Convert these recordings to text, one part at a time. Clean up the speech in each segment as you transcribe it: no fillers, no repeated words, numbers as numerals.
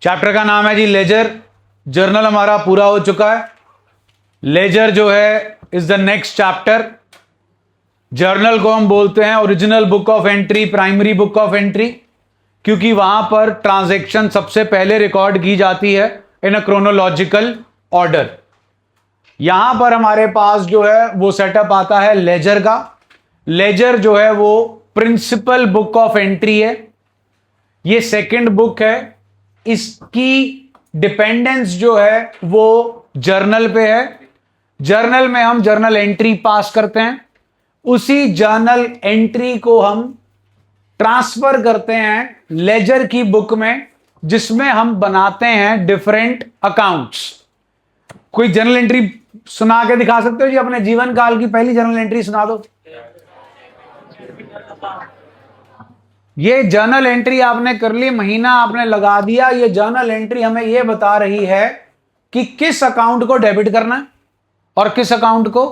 Chapter का नाम है जी लेजर। जर्नल हमारा पूरा हो चुका है। लेजर जो है is the next chapter. Journal को हम बोलते हैं original book of entry, primary book of entry, क्योंकि वहां पर ट्रांजैक्शन सबसे पहले रिकॉर्ड की जाती है इन अ क्रोनोलॉजिकल ऑर्डर। यहां पर हमारे पास जो है वो सेटअप आता है लेजर का। लेजर जो है वो प्रिंसिपल बुक ऑफ एंट्री है। ये सेकंड बुक है। इसकी डिपेंडेंस जो है वो जर्नल पे है। जर्नल में हम जर्नल एंट्री पास करते हैं। उसी जर्नल एंट्री को हम ट्रांसफर करते हैं लेजर की बुक में, जिसमें हम बनाते हैं डिफरेंट अकाउंट्स। कोई जर्नल एंट्री सुना के दिखा सकते हो जी? अपने जीवन काल की पहली जर्नल एंट्री सुना दो। ये जर्नल एंट्री आपने कर ली, महीना आपने लगा दिया। ये जर्नल एंट्री हमें ये बता रही है कि किस अकाउंट को डेबिट करना है और किस अकाउंट को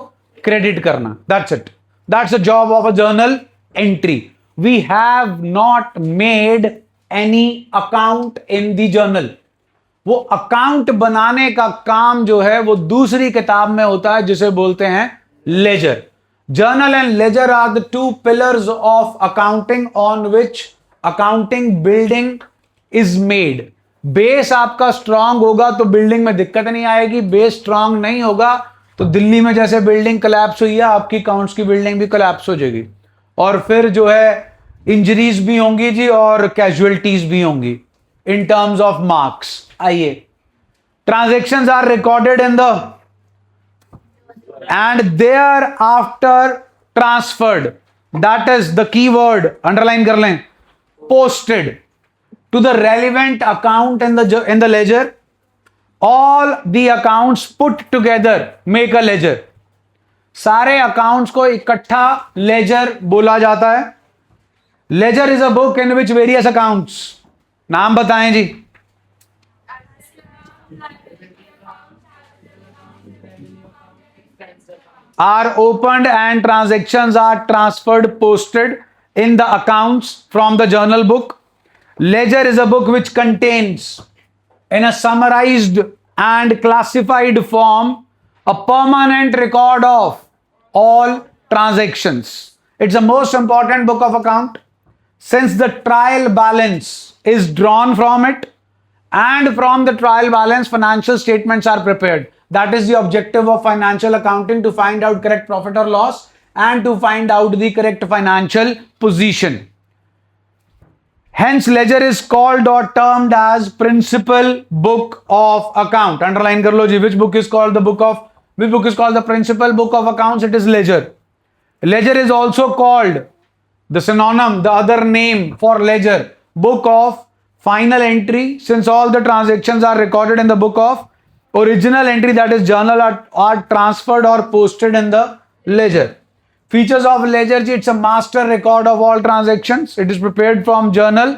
क्रेडिट करना। That's it. That's the job of a journal entry. We have not made any account in the journal. वो अकाउंट बनाने का काम जो है वो दूसरी किताब में होता है, जिसे बोलते हैं laser. Journal and ledger are the two pillars of accounting on which accounting building is made. Base आपका स्ट्रांग होगा तो बिल्डिंग में दिक्कत नहीं आएगी। बेस स्ट्रांग नहीं होगा तो दिल्ली में जैसे बिल्डिंग कोलैप्स हुई है, आपकी अकाउंट्स की बिल्डिंग भी कोलैप्स हो जाएगी, और फिर जो है इंजरीज भी होंगी जी और कैजुअलिटीज भी होंगी इन टर्म्स ऑफ मार्क्स। आइए, transactions are recorded in the and thereafter transferred, that is the keyword, underline कर लें, posted to the relevant account in the ledger. All the accounts put together make a ledger. सारे accounts को इकट्ठा ledger बोला जाता है। Ledger is a book in which various accounts, नाम बताएं जी। are opened and transactions are transferred, posted in the accounts from the journal book. Ledger is a book which contains in a summarized and classified form a permanent record of all transactions. It's the most important book of account since the trial balance is drawn from it, and from the trial balance financial statements are prepared. That is the objective of financial accounting, to find out correct profit or loss and to find out the correct financial position. Hence ledger is called or termed as principal book of account. Underline kar lo ji, which book is called the principal book of accounts? It is ledger. Ledger is also called the synonym, the other name for ledger, book of final entry, since all the transactions are recorded in the book of original entry, that is journal, are transferred or posted in the ledger. Features of ledger, it's a master record of all transactions. It is prepared from journal.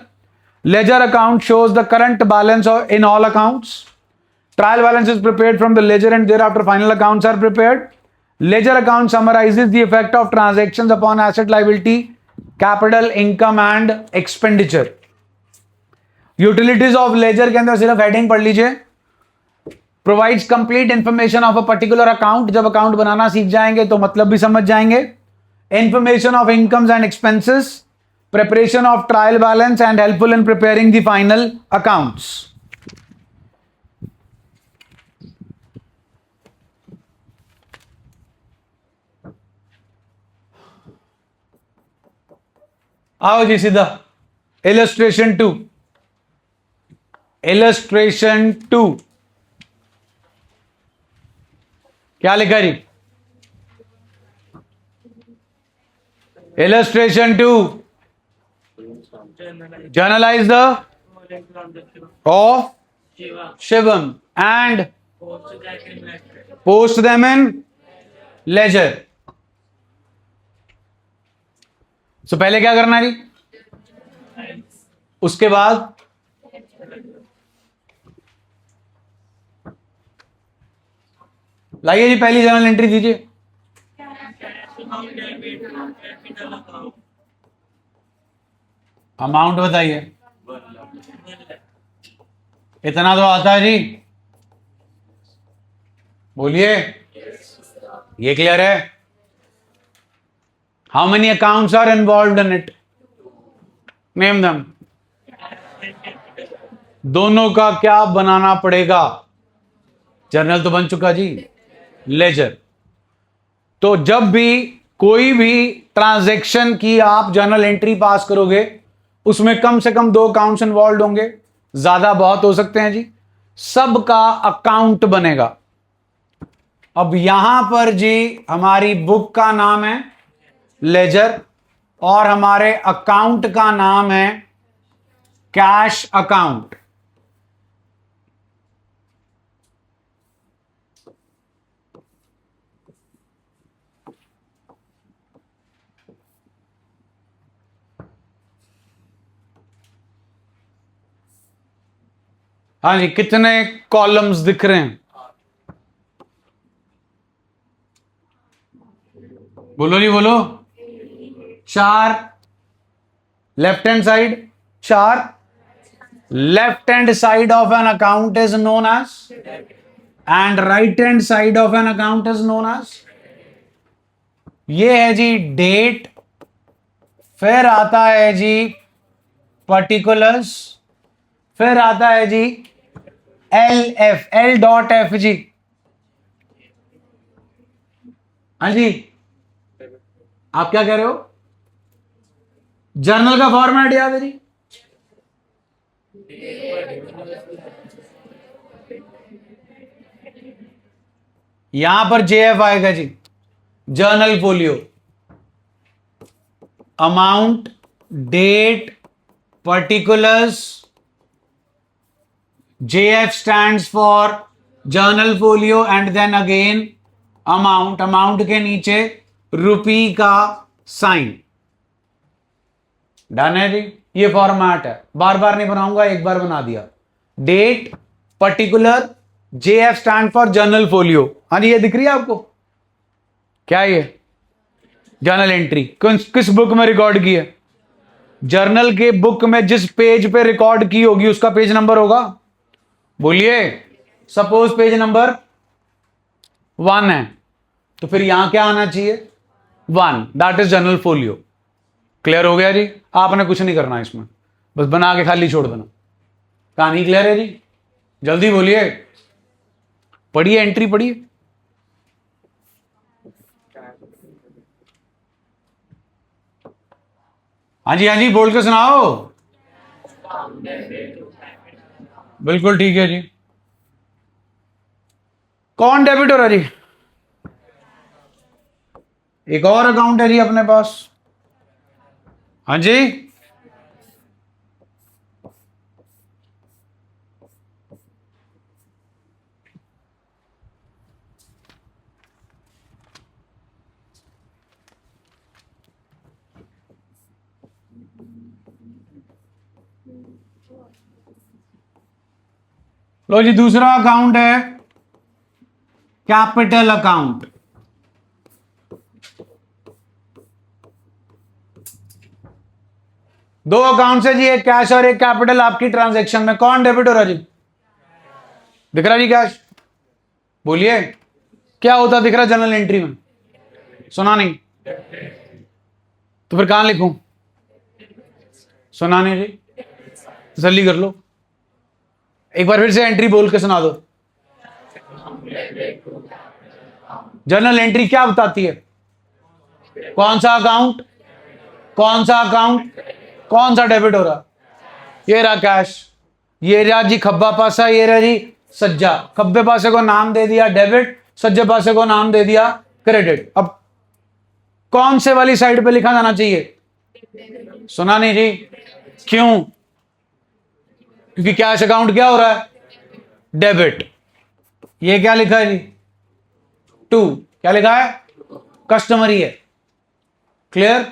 Ledger account shows the current balance in all accounts. Trial balance is prepared from the ledger and thereafter final accounts are prepared. Ledger account summarizes the effect of transactions upon asset, liability, capital, income and expenditure. Utilities of ledger के अंदर सिर्फ heading पढ़ लीजिए। Provides complete information of a particular account. जब account बनाना सीख जाएंगे तो मतलब भी समझ जाएंगे। Information of incomes and expenses, preparation of trial balance and helpful in preparing the final accounts. आओ जी सीधा illustration 2. Illustration 2 क्या लिखा जी? Illustration 2, journalize the of Shivam and post them in ledger. So पहले क्या करना है जी? उसके बाद लाइए जी पहली जर्नल एंट्री दीजिए। अमाउंट बताइए। इतना तो आता है जी, बोलिए। ये क्लियर है? How many accounts are involve in it? Name them. दोनों का क्या बनाना पड़ेगा? जर्नल तो बन चुका जी, लेजर। तो जब भी कोई भी ट्रांजैक्शन की आप जर्नल एंट्री पास करोगे, उसमें कम से कम 2 अकाउंट्स इन्वॉल्व होंगे, ज्यादा बहुत हो सकते हैं जी। सबका अकाउंट बनेगा। अब यहां पर जी हमारी बुक का नाम है लेजर और हमारे अकाउंट का नाम है कैश अकाउंट। हाँ जी, कितने कॉलम्स दिख रहे हैं? बोलो जी बोलो। 4 left hand side, 4 left hand side of an account is known as, and right hand side of an account is known as. ये है जी डेट, फिर आता है जी पर्टिकुलर्स, फिर आता है G L dot F G. हाँ जी, आप क्या कह रहे हो? जर्नल का फॉर्मेट याद है जी? यहां पर जेएफ आएगा जी, journal folio, amount, date, particulars. JF stands for journal folio and then again amount. Amount के नीचे रुपी का साइन। डन है जी, ये फॉर्मेट है, बार बार नहीं बनाऊंगा, एक बार बना दिया। Date, particular, JF stand for journal folio. हाँ जी, ये दिख रही है आपको? क्या ये जर्नल एंट्री किस बुक में रिकॉर्ड की है? जर्नल के बुक में जिस पेज पे रिकॉर्ड की होगी उसका पेज नंबर होगा। बोलिए, सपोज पेज नंबर 1 है, तो फिर यहां क्या आना चाहिए? 1, that is journal folio. Clear हो गया जी? आपने कुछ नहीं करना इसमें, बस बना के खाली छोड़ देना। कहानी क्लियर है जी? जल्दी बोलिए, पढ़िए, एंट्री पढ़िए। हाँ जी, हाँ जी, बोल के सुनाओ। बिल्कुल ठीक है जी। कौन डेबिट हो रहा जी? एक और अकाउंट है जी अपने पास। हाँ जी, लो जी, दूसरा अकाउंट है कैपिटल अकाउंट। दो अकाउंट है जी, एक कैश और एक कैपिटल। आपकी ट्रांजैक्शन में कौन डेबिट हो रहा जी? दिख रहा जी कैश? बोलिए, क्या होता दिख रहा जर्नल एंट्री में? सुना नहीं? तो फिर कहां लिखूं? सुना नहीं जी? जल्दी कर लो, एक बार फिर से एंट्री बोल के सुना दो। जर्नल एंट्री क्या बताती है? कौन सा अकाउंट, कौन सा अकाउंट, कौन सा डेबिट हो रहा? ये रहा कैश, ये रहा जी खब्बा पासा, ये रहा जी सज्जा। खब्बे पासे को नाम दे दिया डेबिट, सज्जे पासे को नाम दे दिया क्रेडिट। अब कौन से वाली साइड पे लिखा जाना चाहिए? सुना नहीं जी? क्यों? क्योंकि कैश अकाउंट क्या हो रहा है? डेबिट। ये क्या लिखा है जी? 2। क्या लिखा है? कस्टमरी है। क्लियर?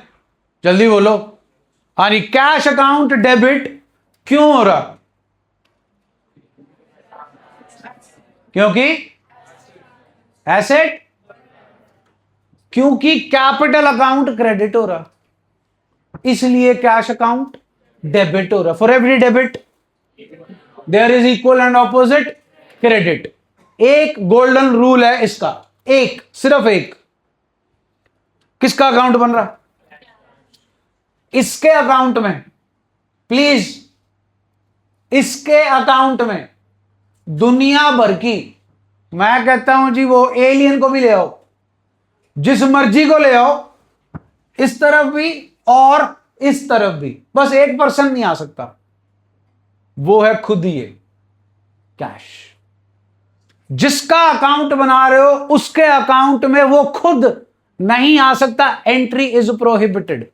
जल्दी बोलो। हाँ जी, कैश अकाउंट डेबिट क्यों हो रहा? क्योंकि एसेट, क्योंकि कैपिटल अकाउंट क्रेडिट हो रहा, इसलिए कैश अकाउंट डेबिट हो रहा। For every debit there is equal and opposite credit. एक गोल्डन रूल है इसका, एक, सिर्फ एक। किसका अकाउंट बन रहा? इसके अकाउंट में, प्लीज, इसके अकाउंट में। दुनिया भर की, मैं कहता हूं जी वो एलियन को भी ले आओ, जिस मर्जी को ले आओ, इस तरफ भी और इस तरफ भी, बस एक पर्सन नहीं आ सकता, वो है खुद ये कैश। जिसका अकाउंट बना रहे हो उसके अकाउंट में वो खुद नहीं आ सकता, एंट्री इज प्रोहिबिटेड।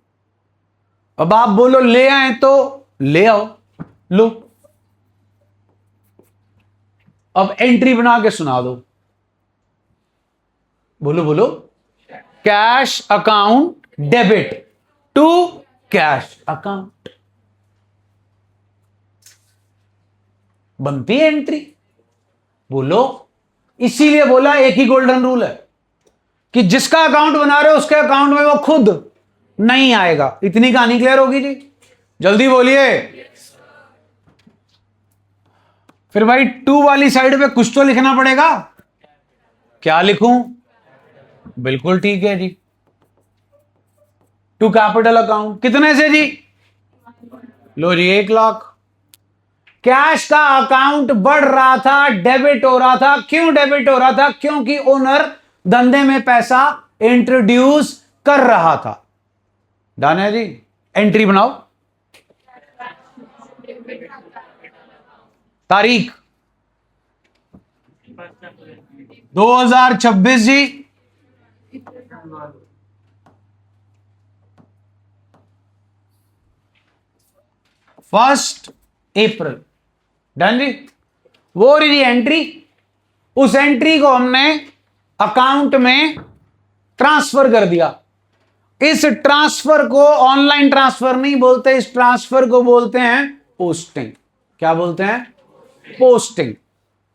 अब आप बोलो ले आए तो ले आओ, लो, अब एंट्री बना के सुना दो, बोलो बोलो। Cash account debit to cash account, बनती है एंट्री, बोलो। इसीलिए बोला एक ही गोल्डन रूल है कि जिसका अकाउंट बना रहे हो उसके अकाउंट में वो खुद नहीं आएगा। इतनी कहानी क्लियर होगी जी? जल्दी बोलिए। फिर भाई टू वाली साइड पे कुछ तो लिखना पड़ेगा, क्या लिखूं? बिल्कुल ठीक है जी, टू कैपिटल अकाउंट। कितने से जी? लो जी 1,00,000। कैश का अकाउंट बढ़ रहा था, डेबिट हो रहा था। क्यों डेबिट हो रहा था? क्योंकि ओनर धंधे में पैसा इंट्रोड्यूस कर रहा था। डन है जी, एंट्री बनाओ। तारीख 2026 जी, 1 अप्रैल। डन जी। वो रही एंट्री, उस एंट्री को हमने अकाउंट में ट्रांसफर कर दिया। इस ट्रांसफर को ऑनलाइन ट्रांसफर नहीं बोलते, इस ट्रांसफर को बोलते हैं पोस्टिंग। क्या बोलते हैं? पोस्टिंग।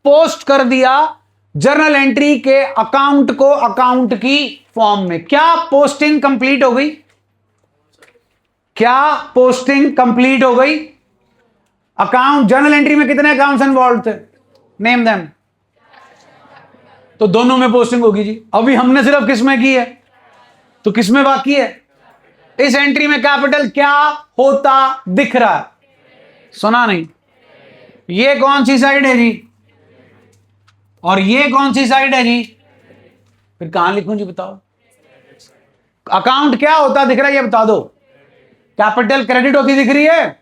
पोस्ट कर दिया जर्नल एंट्री के अकाउंट को अकाउंट की फॉर्म में। क्या पोस्टिंग कंप्लीट हो गई? क्या पोस्टिंग कंप्लीट हो गई? अकाउंट जर्नल एंट्री में कितने अकाउंट्स इन्वॉल्व थे? Name them. तो दोनों में पोस्टिंग होगी जी। अभी हमने सिर्फ किस में की है, तो किस में बाकी है? इस एंट्री में कैपिटल क्या होता दिख रहा है? सुना नहीं? ये कौन सी साइड है जी? और ये कौन सी साइड है जी? फिर कहां लिखूं जी, बताओ। अकाउंट क्या होता दिख रहा है ये बता दो। कैपिटल क्रेडिट होती दिख रही है,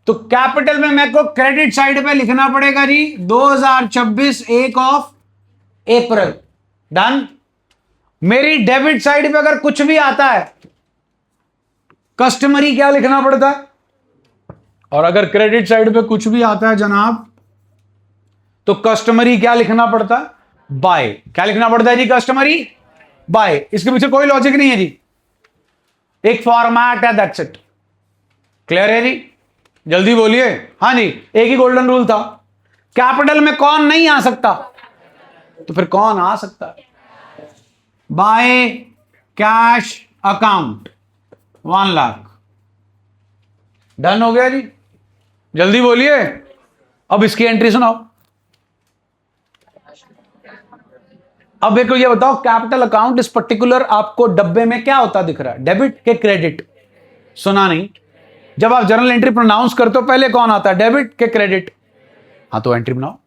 तो कैपिटल में मेरे को क्रेडिट साइड पे लिखना पड़ेगा जी 2026 1 अप्रैल। डन। मेरी डेबिट साइड पे अगर कुछ भी आता है कस्टमरी क्या लिखना पड़ता है, और अगर क्रेडिट साइड पे कुछ भी आता है जनाब तो कस्टमरी क्या लिखना पड़ता है? बाय। क्या लिखना पड़ता है जी? Customary bye. इसके पीछे कोई लॉजिक नहीं है जी, एक फॉर्मेट है, दैट्स इट। क्लियर है जी? जल्दी बोलिए। हाँ जी, एक ही गोल्डन रूल था। कैपिटल में कौन नहीं आ सकता, तो फिर कौन आ सकता? Bye cash account 1,00,000। डन हो गया जी। जल्दी बोलिए। अब इसकी एंट्री सुनाओ। अब देखो ये बताओ, कैपिटल अकाउंट इस पर्टिकुलर आपको डब्बे में क्या होता दिख रहा है? डेबिट के क्रेडिट? सुना नहीं? जब आप जर्नल एंट्री प्रोनाउंस करते हो पहले कौन आता है? डेबिट के क्रेडिट? हाँ तो एंट्री बनाओ।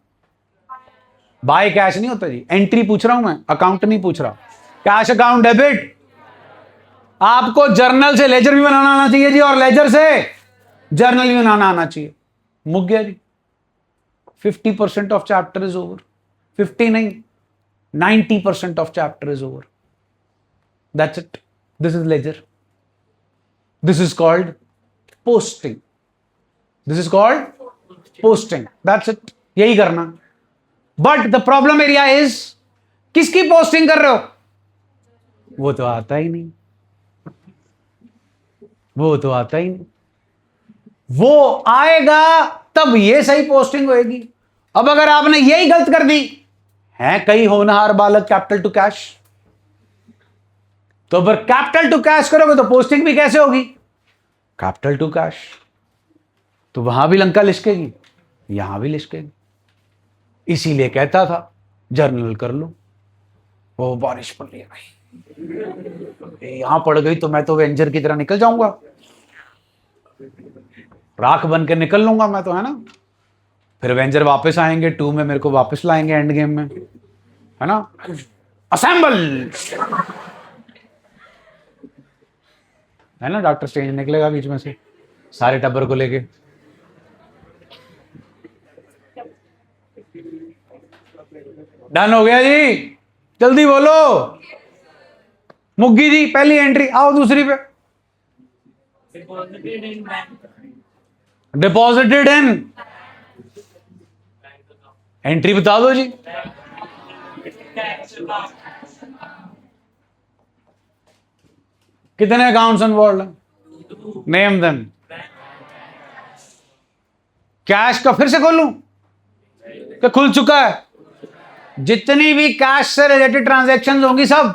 बाय कैश नहीं होता जी, एंट्री पूछ रहा हूं मैं, अकाउंट नहीं पूछ रहा। Cash account debit. आपको जर्नल से लेजर भी बनाना आना चाहिए जी, और लेजर से जर्नल भी बनाना आना चाहिए। मुक गया जी। 50% ऑफ चैप्टर इज ओवर। 50 नहीं, 90% of chapter is over. That's it. This is ledger. This is called posting. This is called posting. That's it. यही करना। But the problem area is, किसकी पोस्टिंग कर रहे हो? वो तो आता ही नहीं, वो तो आता ही नहीं। वो आएगा तब ये सही पोस्टिंग होएगी। अब अगर आपने यही गलत कर दी है, कई होनहार बालक कैपिटल टू कैश, तो अगर कैपिटल टू कैश करोगे तो पोस्टिंग भी कैसे होगी? Capital to cash. तो वहां भी लंका लिशकेगी। यहां भी लिखेंगे। इसीलिए कहता था जर्नल कर लो। वो बारिश पड़ रही है भाई, यहां पड़ गई तो मैं तो वेंजर की तरह निकल जाऊंगा, राख बन के निकल लूंगा मैं तो, है ना। फिर वेंजर वापस आएंगे 2 में, मेरे को वापस लाएंगे एंड गेम में, है ना। असेंबल, है ना। डॉक्टर स्ट्रेंज निकलेगा बीच में से सारे टब्बर को लेके। डन हो गया जी, जल्दी बोलो। मुग्गी जी पहली एंट्री, आओ दूसरी पे। डिपॉजिटेड इन, एंट्री बता दो जी। कितने अकाउंट्स इन्वॉल्व हैं? Name them. कैश का फिर से खोलूं कि खुल चुका है? जितनी भी कैश से रिलेटेड ट्रांजैक्शन होंगी सब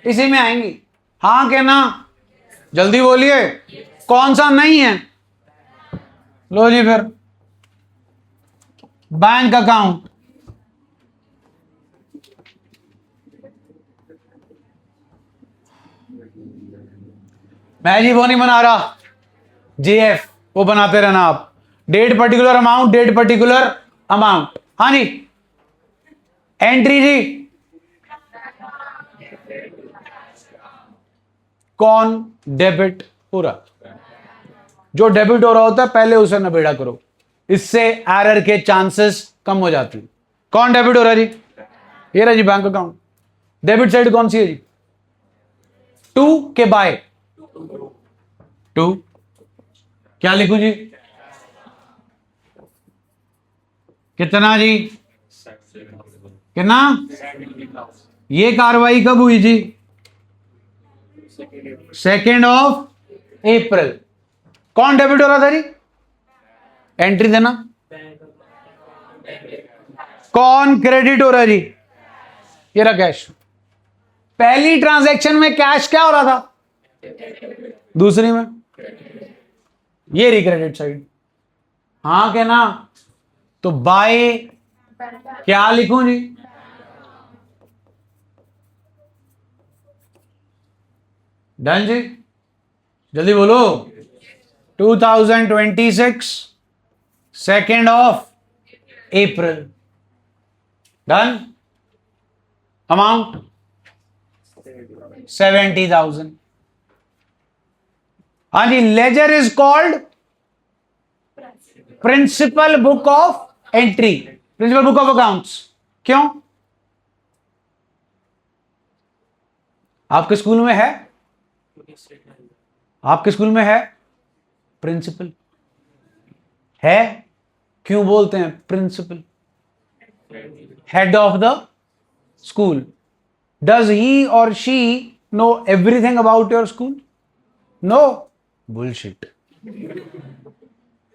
इसी में आएंगी। हाँ के ना, जल्दी बोलिए, कौन सा नहीं है? लो जी, फिर बैंक अकाउंट, मैं जी वो नहीं बना रहा, जेएफ वो बनाते रहना आप। Date particular amount, date particular amount. हाँ जी, एंट्री जी, कौन डेबिट हो रहा? जो डेबिट हो रहा होता है पहले उसे नबेड़ा करो, इससे एरर के चांसेस कम हो जाते हैं। कौन डेबिट हो रहा है जी? ये रहा जी बैंक अकाउंट। डेबिट साइड कौन सी है जी? 2 के बाय 2, क्या लिखूं जी? कितना जी? कितना? ये कार्रवाई कब हुई जी? 2 अप्रैल। कौन डेबिट हो रहा था जी? एंट्री देना। कौन क्रेडिट हो रहा है जी? ये रहा कैश। पहली ट्रांजैक्शन में कैश क्या हो रहा था? दूसरी में ये रही क्रेडिट साइड। हाँ क्या ना? तो बाय क्या लिखूं जी? डन जी, जल्दी बोलो। 2026 2 अप्रैल। डन। अमाउंट 70,000। हाँ जी, ledger is called principal book of entry, principal book of accounts. क्यों? आपके स्कूल में है? आपके स्कूल में है प्रिंसिपल? है? क्यों बोलते हैं principal? Head of the school. Does he or she know everything about your school? No, bullshit.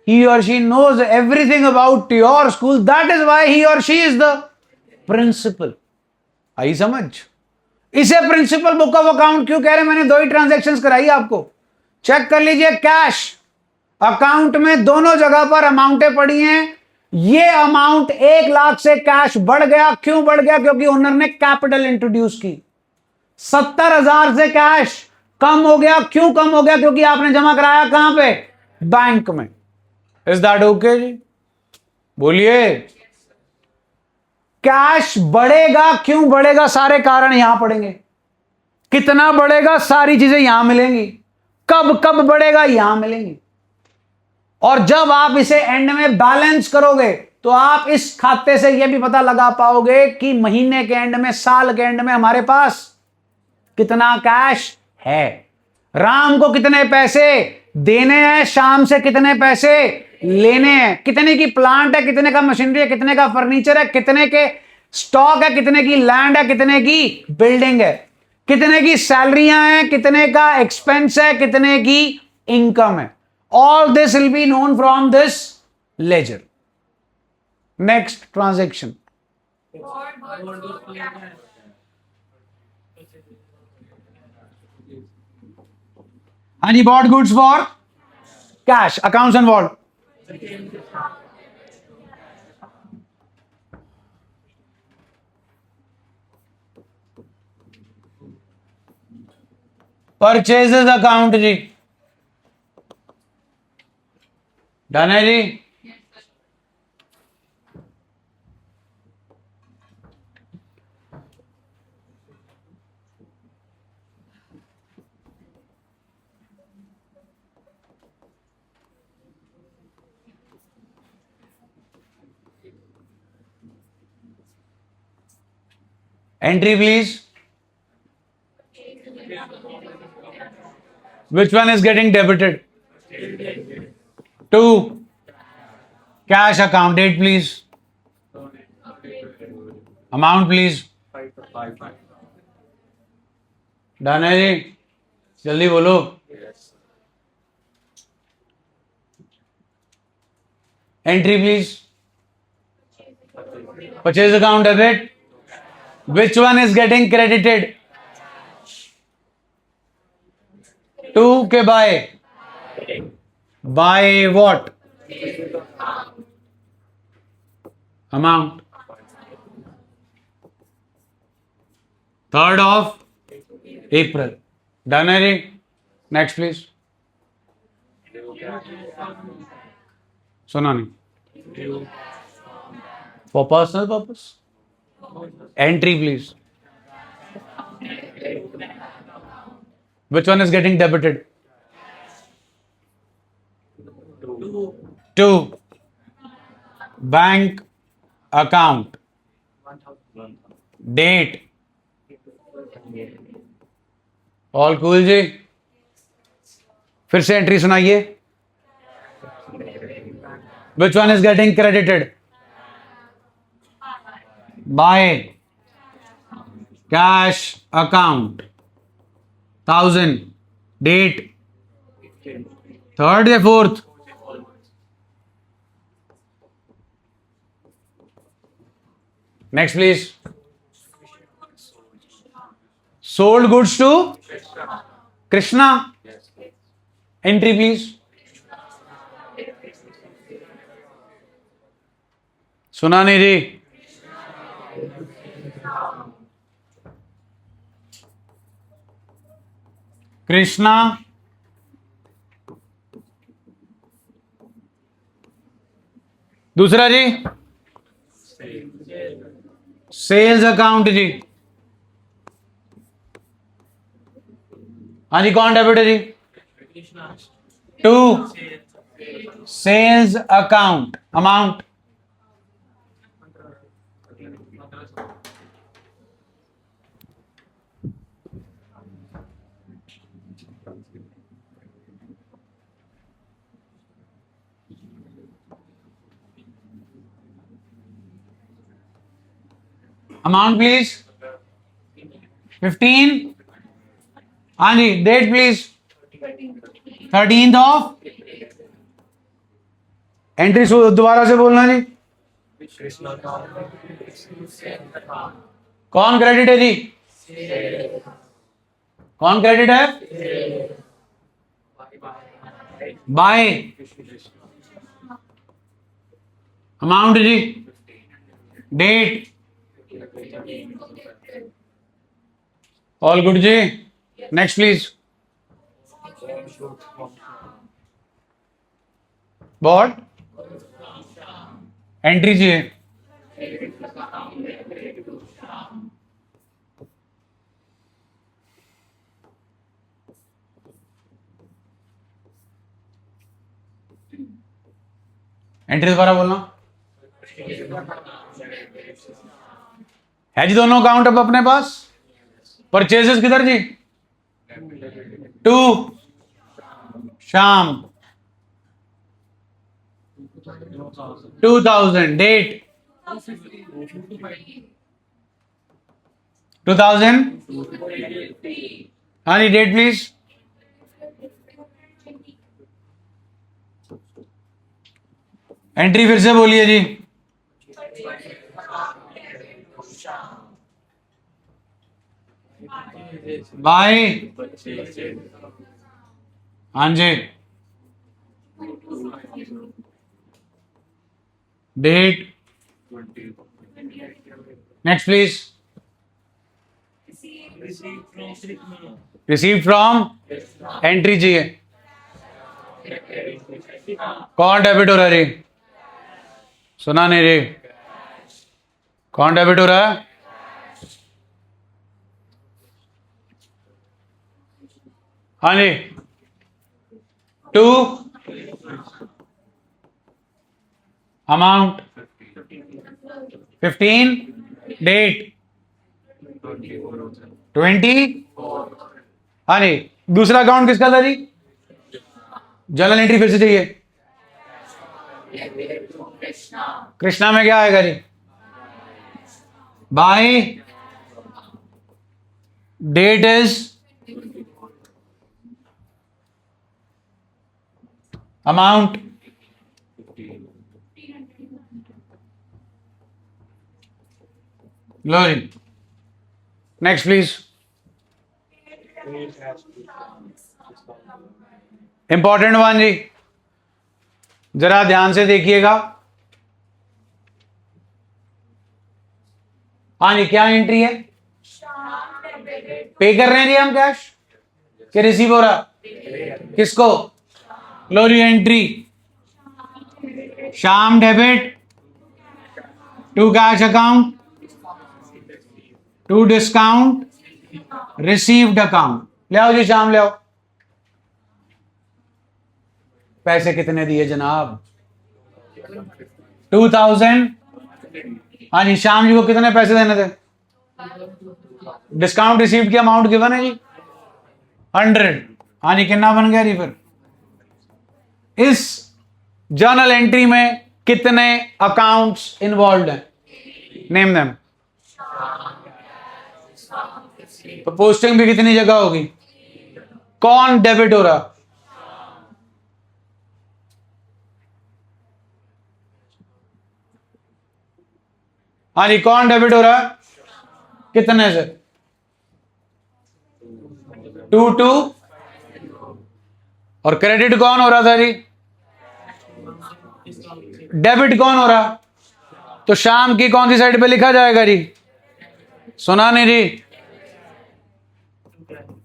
He or she knows everything about your school. That is why he or she is the principal. आई समझ? इसे principal book of account क्यों कह रहे हैं? मैंने 2 ही transactions कराई आपको, check कर लीजिए। कैश अकाउंट में दोनों जगह पर अमाउंटें पड़ी हैं। ये अमाउंट 1 लाख से कैश बढ़ गया। क्यों बढ़ गया? क्योंकि ओनर ने कैपिटल इंट्रोड्यूस की। 70,000 से कैश कम हो गया। क्यों कम हो गया? क्योंकि आपने जमा कराया कहां पे? बैंक में। इज दैट ओके जी? बोलिए। कैश बढ़ेगा। क्यों बढ़ेगा? सारे कारण यहां पड़ेंगे। कितना बढ़ेगा? सारी चीजें यहां मिलेंगी। कब कब बढ़ेगा? यहां मिलेंगी। और जब आप इसे एंड में बैलेंस करोगे तो आप इस खाते से यह भी पता लगा पाओगे कि महीने के एंड में, साल के एंड में हमारे पास कितना कैश है। राम को कितने पैसे देने हैं, शाम से कितने पैसे लेने हैं, कितने की प्लांट है, कितने का मशीनरी है, कितने का फर्नीचर है, कितने के स्टॉक है, कितने की लैंड है, कितने की बिल्डिंग है, कितने की सैलरियां हैं, कितने का एक्सपेंस है, कितने की इनकम है। All this will be known from this ledger. Next transaction. हाँ जी, bought goods for cash, accounts involve. Purchases account जी, डन है जी। Entry please. Which one is getting debited? 2. Cash account. Date please. Amount please. Done है जी, जल्दी बोलो। Entry please. Purchase account debit. Which one is getting credited? 2 के by. By what? Amount. 3rd of April. Done है जी, next please. सुना नहीं। For personal purpose. Entry please. Which one is getting debited? 2. Bank account. Date. All cool जी। फिर से entry सुनाइए। Which one is getting credited? By cash account. 1000. Date. 3rd या 4th? Next please. Sold goods to Krishna. Entry please. सुना नहीं जी। कृष्णा। दूसरा जी, sales account जी। हाँ जी, कौन डेबिट है जी? 2 sales account. Amount. Amount please. 15। हाँ जी, date please. 13th of. Entry दोबारा से बोलना जी। कौन क्रेडिट है जी? कौन क्रेडिट है? बाय। अमाउंट जी। डेट। ऑल गुड जी, नेक्स्ट प्लीज। बॉट। एंट्री जी है। एंट्री दोबारा बोलना है जी। दोनों अकाउंट अब अपने पास। परचेजेस किधर जी? 2 शाम। 2000। डेट 2000। हाँ जी, डेट प्लीज। एंट्री फिर से बोलिए जी। बाय। हाँ जी, date. Next please. Receive from entry चाहिए। कौन डेबिट हो रहा है जी? सुना नहीं जी। कौन डेबिट हो रहा है? हाँ जी। 2 अमाउंट 15 डेट 20। हाँ जी। दूसरा अकाउंट किसका था जी? जर्नल एंट्री फिर से चाहिए। कृष्णा में क्या आएगा जी? बाय डेट इज अमाउंट लो जी। Next please. इंपॉर्टेंट वन जी, जरा ध्यान से देखिएगा। हाँ जी, क्या एंट्री है? पे कर रहे हैं जी हम कैश कि रिसीव हो रहा? किसको? लो जी entry, Shyam debit to cash account to discount received account. ले आओ जी श्याम, ले आओ। पैसे कितने दिए जनाब? 2000। हाँ जी, श्याम जी को कितने पैसे देने थे? डिस्काउंट रिसीव्ड की अमाउंट गिवन है जी 100। हाँ जी, कितना बन गया जी? फिर इस जर्नल एंट्री में कितने अकाउंट्स इन्वॉल्व हैं? Name them. तो पोस्टिंग भी कितनी जगह होगी? कौन डेबिट हो रहा? हाँ जी, कौन डेबिट हो रहा? कितने से? 2 और क्रेडिट कौन हो रहा था जी? डेबिट कौन हो रहा? तो शाम की कौन सी साइड पे लिखा जाएगा जी? सुना नहीं जी।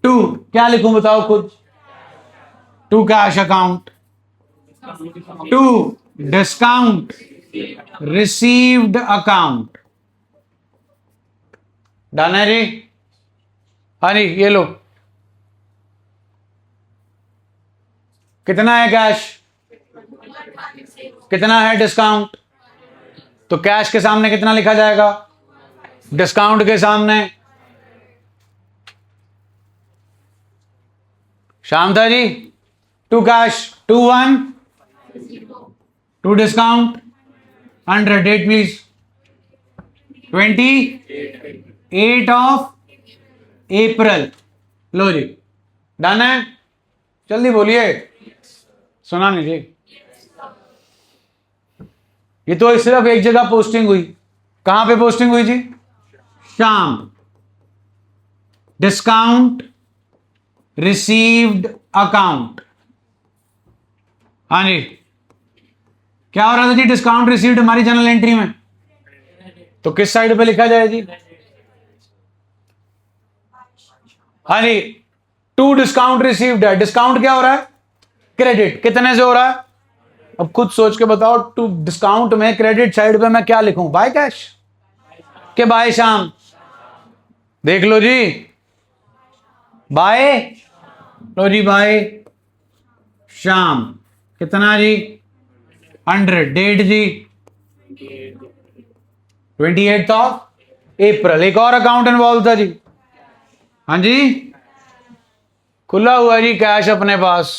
2 क्या लिखूं बताओ खुद? 2 cash account, 2 discount received account. Done है जी? हाँ जी, ये लो। कितना है कैश? कितना है डिस्काउंट? तो कैश के सामने कितना लिखा जाएगा? डिस्काउंट के सामने श्याम था जी। 2 cash 21, 2 discount 100। Date please. 28 of April. लो जी, डन है? जल्दी बोलिए, सुना नहीं जी। ये तो सिर्फ एक जगह पोस्टिंग हुई। कहां पे पोस्टिंग हुई जी? शाम। Discount received account. हाँ जी, क्या हो रहा था जी? डिस्काउंट रिसीव्ड हमारी जर्नल एंट्री में, तो किस साइड पे लिखा जाए जी? हाँ जी, 2 डिस्काउंट रिसीव्ड है। डिस्काउंट क्या हो रहा है? क्रेडिट। कितने से हो रहा है? अब खुद सोच के बताओ। 2 डिस्काउंट में क्रेडिट साइड पे मैं क्या लिखूं? बाय कैश के बाय शाम? देख लो जी, bye. Low ji, by Shyam. कितना जी? 100। डेट जी 28 ऑफ अप्रैल। एक और अकाउंट इन्वॉल्व था जी। हाँ जी, खुला हुआ जी कैश अपने पास।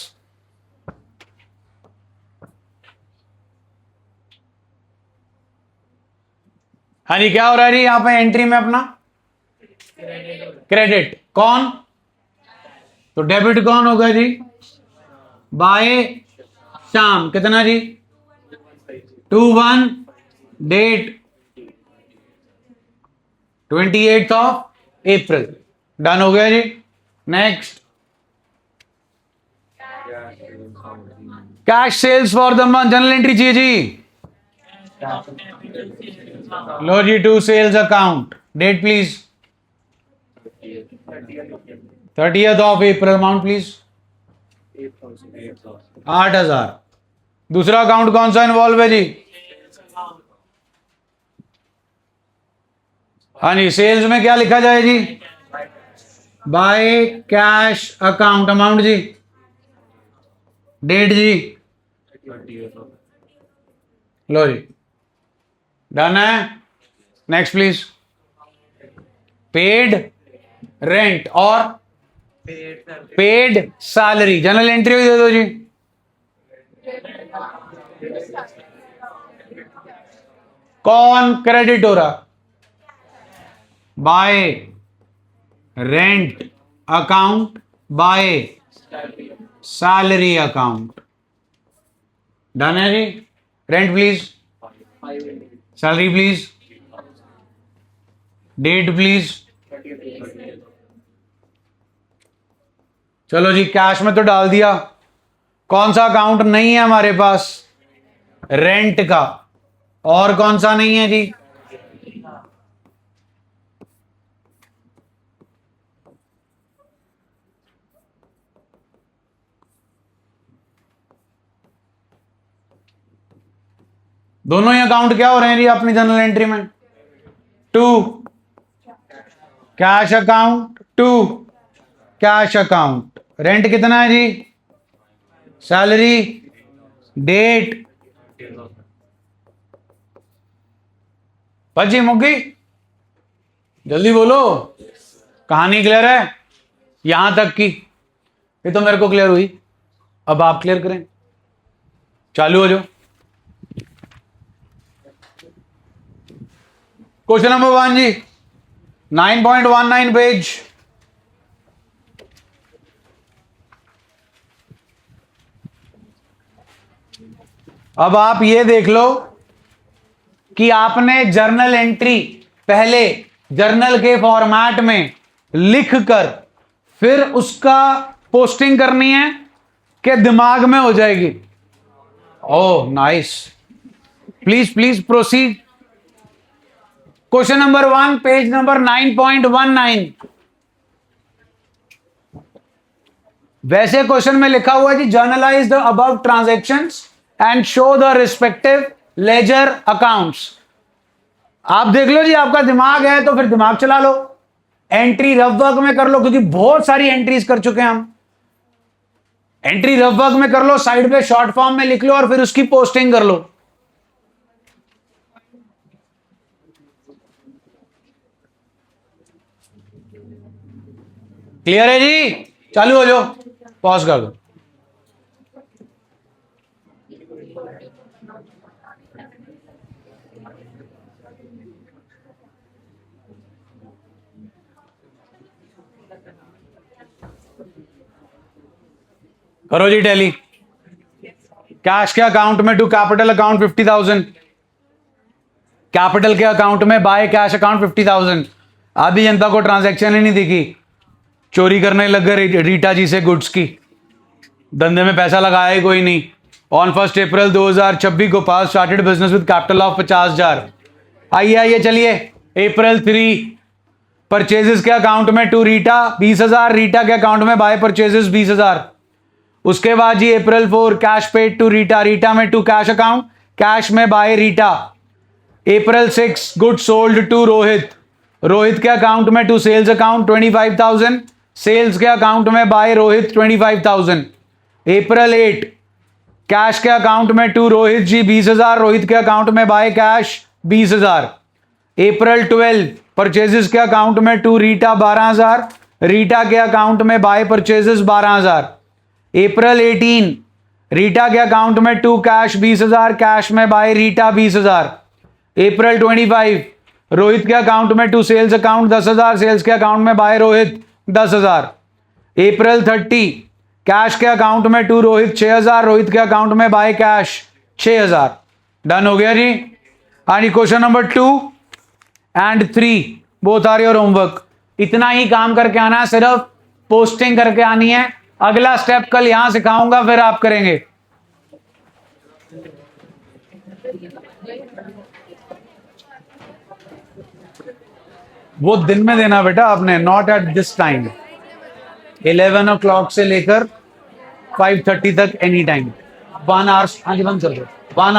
हाँ जी, क्या हो रहा है जी यहां पे एंट्री में अपना? क्रेडिट। कौन? तो डेबिट कौन होगा जी? बाय शाम। कितना जी? 21। Date 28 of April. डन हो गया जी। Next, cash sales for the month. General entry चाहिए जी। लो जी, 2 sales account. Date please. 30th of April, amount please 8,000। दूसरा अकाउंट कौन सा इन्वॉल्व है जी? हाँ जी, सेल्स में क्या लिखा जाए जी? बाय कैश अकाउंट, अमाउंट जी, डेट जी, लो जी, डन है। Next please. पेड रेंट और पेड सैलरी, जनरल एंट्री दे दो जी। कौन क्रेडिट हो रहा? By rent account, by salary account, done है जी। Rent please, salary please, date please. चलो जी, कैश में तो डाल दिया। कौन सा अकाउंट नहीं है हमारे पास? रेंट का। और कौन सा नहीं है जी? दोनों ही अकाउंट क्या हो रहे हैं जी अपनी जनरल एंट्री में? To cash account, to cash account. Rent कितना है जी? सैलरी, डेट, पची मुग्गी, जल्दी बोलो। कहानी क्लियर है यहां तक की? ये तो मेरे को क्लियर हुई, अब आप क्लियर करें। चालू हो जाओ। क्वेश्चन नंबर 1 जी, 9.19 पेज। अब आप ये देख लो कि आपने जर्नल एंट्री पहले जर्नल के फॉर्मेट में लिखकर फिर उसका पोस्टिंग करनी है कि दिमाग में हो जाएगी? Oh nice, please please proceed. Question number 1, page number 9.19। वैसे क्वेश्चन में लिखा हुआ है जी, journalize the above transactions and show the respective ledger accounts. आप देख लो जी, आपका दिमाग है तो फिर दिमाग चला लो, एंट्री रफ वर्क में कर लो, क्योंकि बहुत सारी एंट्रीज कर चुके हैं हम। एंट्री रफ वर्क में कर लो, साइड पे शॉर्ट फॉर्म में लिख लो और फिर उसकी पोस्टिंग कर लो। क्लियर है जी? चालू हो जाओ, पॉज कर दो। करो जी टैली। कैश के अकाउंट में टू कैपिटल अकाउंट 50,000, कैपिटल के अकाउंट में बाय कैश अकाउंट 50,000। आधी जनता को ट्रांजैक्शन ही नहीं दिखी, चोरी करने लग गए रीटा जी से गुड्स की, धंधे में पैसा लगाया ही कोई नहीं। ऑन 1 अप्रैल 2026 को पास started business with capital of 50,000। आइए आइए चलिए, अप्रैल 3 परचेजेस के अकाउंट में टू रीटा 20,000, रीटा के अकाउंट में बाय परचेजेस 20,000। उसके बाद जी अप्रैल 4 cash paid to Rita, Rita में टू कैश अकाउंट, कैश में बाय रीटा। अप्रैल 6 good sold to Rohit, Rohit के अकाउंट में टू सेल्स अकाउंट 25,000, सेल्स के अकाउंट में बाय रोहित 25,000। अप्रैल 8 कैश के अकाउंट में टू रोहित जी 20,000, रोहित के अकाउंट में बाय कैश 20,000। अप्रैल 12 परचेजेस के अकाउंट में टू रीटा 12,000, रीटा के अकाउंट में बाय परचेजेस 12,000। अप्रैल 18 रीटा के अकाउंट में टू कैश 20,000, कैश में बाय रीटा 20,000। अप्रैल 25 रोहित के अकाउंट में टू सेल्स अकाउंट 10,000, सेल्स के अकाउंट में बाय रोहित 10,000। अप्रैल 30 कैश के अकाउंट में टू रोहित 6,000, रोहित के अकाउंट में बाय कैश 6,000। डन हो गया जी। हाँ जी, question number 2 and 3 both are your homework. इतना ही काम करके आना है, सिर्फ पोस्टिंग करके आनी है। अगला स्टेप कल यहां सिखाऊंगा, फिर आप करेंगे। वो दिन में देना बेटा आपने, not at this time. 11 o'clock से लेकर 5:30 तक एनी टाइम। 1 hour, हाँ जी बंद कर दो। 1 hour